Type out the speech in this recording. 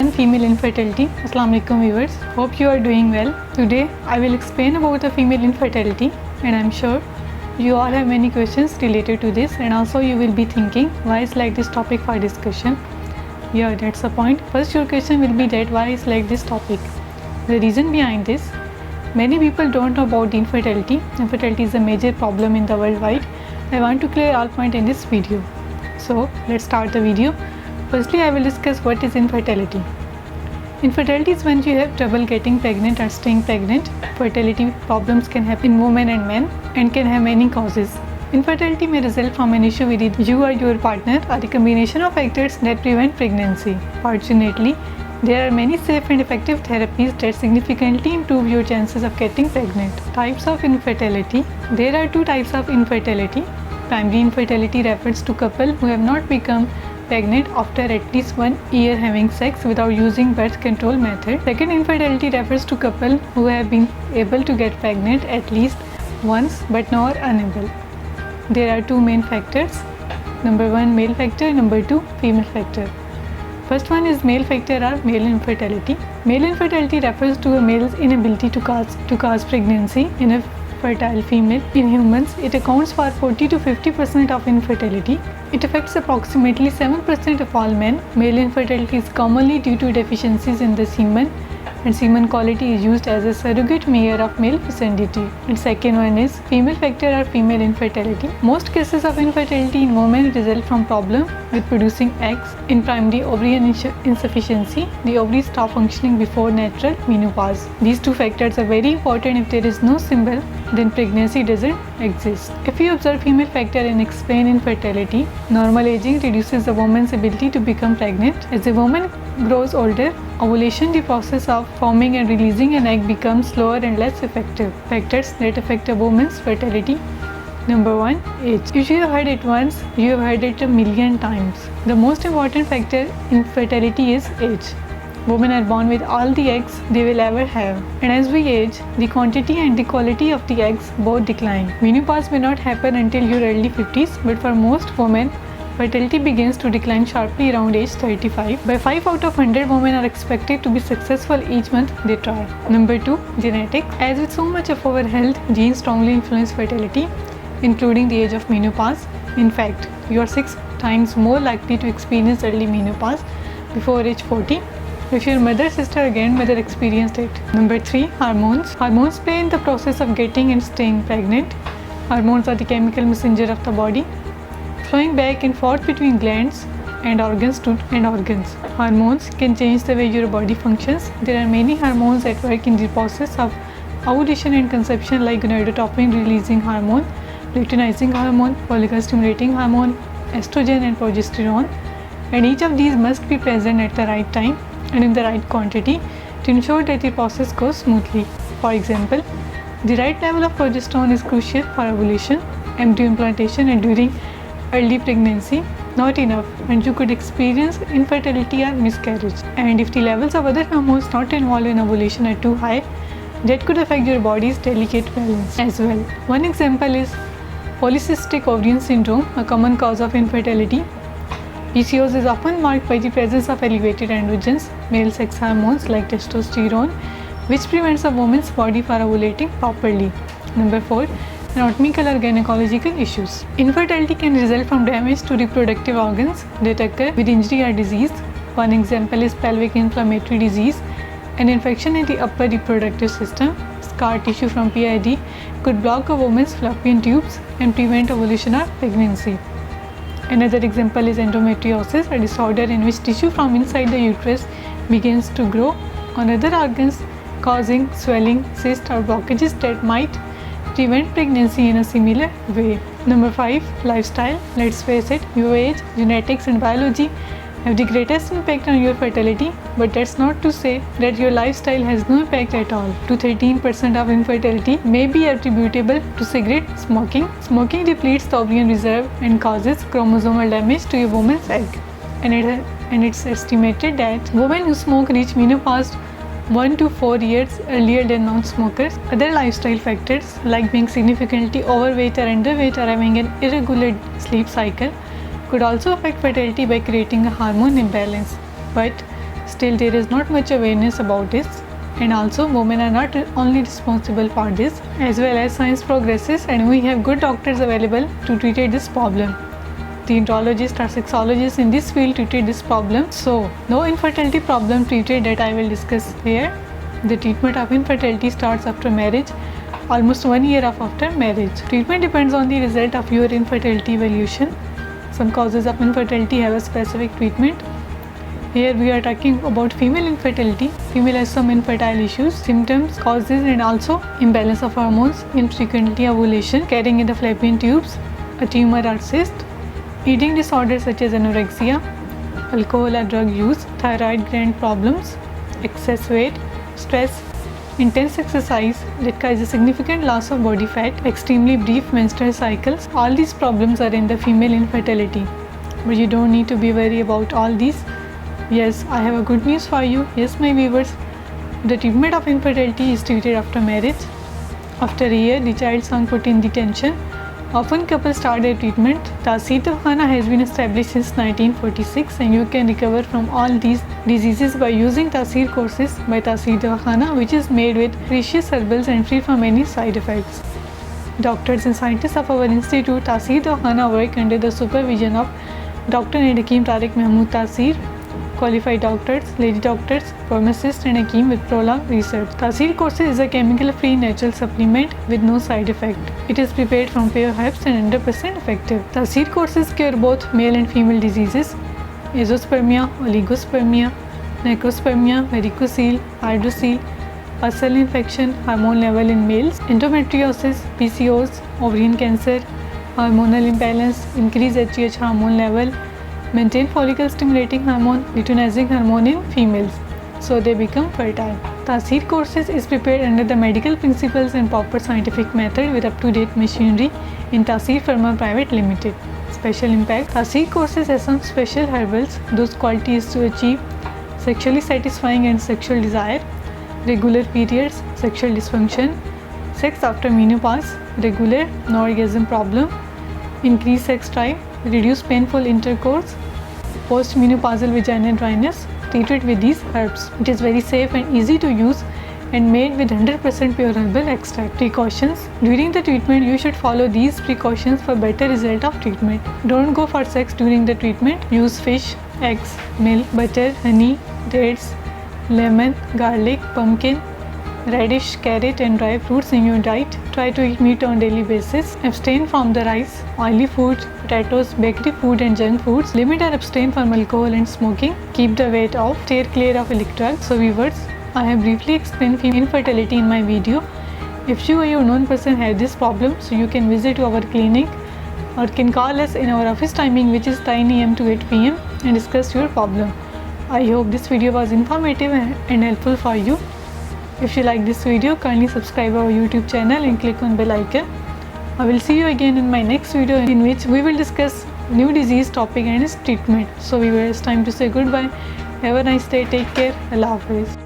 session Female Infertility. Assalamu alaikum viewers. Hope you are doing well. Today I will explain about the female infertility, and I am sure you all have many questions related to this, and also you will be thinking why I select this topic for discussion. Yeah, that's the point. First your question will be that why I select this topic. The reason behind this, many people don't know about infertility. Infertility is a major problem in the worldwide. I want to clear all points in this video. So let's start the video. Firstly, I will discuss what is infertility. Infertility is when you have trouble getting pregnant or staying pregnant. Fertility problems can happen in women and men and can have many causes. Infertility may result from an issue with you or your partner or a combination of factors that prevent pregnancy. Fortunately, there are many safe and effective therapies that significantly improve your chances of getting pregnant. Types of infertility. There are two types of infertility. Primary infertility refers to couples who have not become pregnant after at least 1 year having sex without using birth control method. Second infertility refers to couples who have been able to get pregnant at least once but now are unable. There are two main factors. Number 1 male factor, number 2 female factor. First one is male factor or male infertility. Male infertility refers to a male's inability to cause pregnancy in a fertile female. In humans, it accounts for 40 to 50% of infertility. It affects approximately 7% of all men. Male infertility is commonly due to deficiencies in the semen, and semen quality is used as a surrogate measure of male fecundity. And second one is female factor or female infertility. Most cases of infertility in women result from problem with producing eggs. In primary ovarian insufficiency, the ovaries stop functioning before natural menopause. These two factors are very important. If there is no symbol, then pregnancy doesn't exist. If you observe female factor and explain infertility, normal aging reduces a woman's ability to become pregnant. As a woman grows older, ovulation, the process of forming and releasing an egg, becomes slower and less effective. Factors that affect a woman's fertility. Number 1 age. If you have heard it once, you have heard it a million times. The most important factor in fertility is age. Women are born with all the eggs they will ever have, and as we age, the quantity and the quality of the eggs both decline. Menopause may not happen until your early 50s, but for most women, fertility begins to decline sharply around age 35. By 5 out of 100 women are expected to be successful each month they try. Number 2 genetics. As with so much of our health, genes strongly influence fertility, including the age of menopause. In fact, you are 6 times more likely to experience early menopause before age 40 if your mother, sister or grandmother experienced it. Number 3 hormones. Hormones play in the process of getting and staying pregnant. Hormones are the chemical messenger of the body, flowing back and forth between glands and organs to organs. Hormones can change the way your body functions. There are many hormones at work in the process of ovulation and conception, like gonadotropin releasing hormone, luteinizing hormone, follicle stimulating hormone, estrogen and progesterone, and each of these must be present at the right time and in the right quantity to ensure that the process goes smoothly. For example, the right level of progesterone is crucial for ovulation, embryo implantation, and during early pregnancy. Not enough, and you could experience infertility or miscarriage. And if the levels of other hormones not involved in ovulation are too high, that could affect your body's delicate balance as well. One example is polycystic ovarian syndrome, a common cause of infertility. PCOS is often marked by the presence of elevated androgens, male sex hormones like testosterone, which prevents a woman's body from ovulating properly. Number 4 anatomical or gynecological issues. Infertility can result from damage to reproductive organs that occur with injury or disease. One example is pelvic inflammatory disease, an infection in the upper reproductive system. Scar tissue from PID could block a woman's fallopian tubes and prevent ovulation or pregnancy. Another example is endometriosis, a disorder in which tissue from inside the uterus begins to grow on other organs, causing swelling, cysts or blockages that might prevent pregnancy in a similar way. Number 5 lifestyle. Let's face it, your age, genetics and biology have the greatest impact on your fertility, but that's not to say that your lifestyle has no impact at all. 13% of infertility may be attributable to cigarette smoking. Smoking depletes the ovarian reserve and causes chromosomal damage to a woman's egg. And it's estimated that women who smoke reach menopause 1 to 4 years earlier than non-smokers. Other lifestyle factors like being significantly overweight or underweight or having an irregular sleep cycle could also affect fertility by creating a hormone imbalance. But Still, there is not much awareness about this, and also women are not only responsible for this, as well as science progresses and we have good doctors available to treat this problem. The andrologists or sexologists in this field treated this problem. So, no infertility problem treated that I will discuss here. The treatment of infertility starts after marriage, almost 1 year after marriage. Treatment depends on the result of your infertility evaluation. Some causes of infertility have a specific treatment. Here we are talking about female infertility. Female has some infertile issues, symptoms, causes and also imbalance of hormones, infrequently ovulation, carrying in the fallopian tubes, a tumor or cyst, eating disorders such as anorexia, alcohol or drug use, thyroid gland problems, excess weight, stress, intense exercise that causes significant loss of body fat, extremely brief menstrual cycles. All these problems are in the female infertility. But you don't need to be worried about all these. Yes, I have a good news for you. Yes, my viewers, the treatment of infertility is treated after marriage. After a year, the child is put in detention. Often couples start their treatment. Taseer Dawakhana has been established since 1946 and you can recover from all these diseases by using Taseer courses by Taseer Dawakhana, which is made with precious herbals and free from any side effects. Doctors and scientists of our institute Taseer Dawakhana work under the supervision of Dr. and Hakim Tariq Mahmood Taseer, qualified doctors, lady doctors, pharmacists and Hakim with prolonged research. Taseer courses is a chemical-free natural supplement with no side effect. It is prepared from pure herbs and 100% effective. Taseer courses cure both male and female diseases, azoospermia, oligospermia, necrospermia, varicocele, hydrocele, pustular infection, hormone level in males, endometriosis, PCOS, ovarian cancer, hormonal imbalance, increased HGH hormone level, maintain follicle stimulating hormone, luteinizing hormone in females, so they become fertile. Taseer courses is prepared under the medical principles and proper scientific method with up-to-date machinery in Taseer Pharma Private Limited. Special impact: Taseer courses has some special herbals. Those qualities to achieve sexually satisfying and sexual desire, regular periods, sexual dysfunction, sex after menopause, regular no orgasm problem, increased sex drive, reduce painful intercourse, post-menopausal vaginal dryness, treated with these herbs. It is very safe and easy to use and made with 100% pure herbal extract. Precautions: during the treatment you should follow these precautions for better result of treatment. Don't go for sex during the treatment. Use fish, eggs, milk, butter, honey, dates, lemon, garlic, pumpkin, radish, carrot and dry fruits in your diet. Try to eat meat on daily basis. Abstain from the rice, oily food, potatoes, bakery food and junk foods. Limit or abstain from alcohol and smoking. Keep the weight off. Steer clear of electric. So viewers, I have briefly explained female infertility in my video. If you or your known person have this problem, so you can visit our clinic or can call us in our office timing, which is 9 AM to 8 PM and discuss your problem. I hope this video was informative and helpful for you. If you like this video, kindly subscribe our YouTube channel and click on bell icon. I will see you again in my next video in which we will discuss new disease topic and its treatment. So viewers, time to say goodbye. Have a nice day. Take care. Allah Hafiz.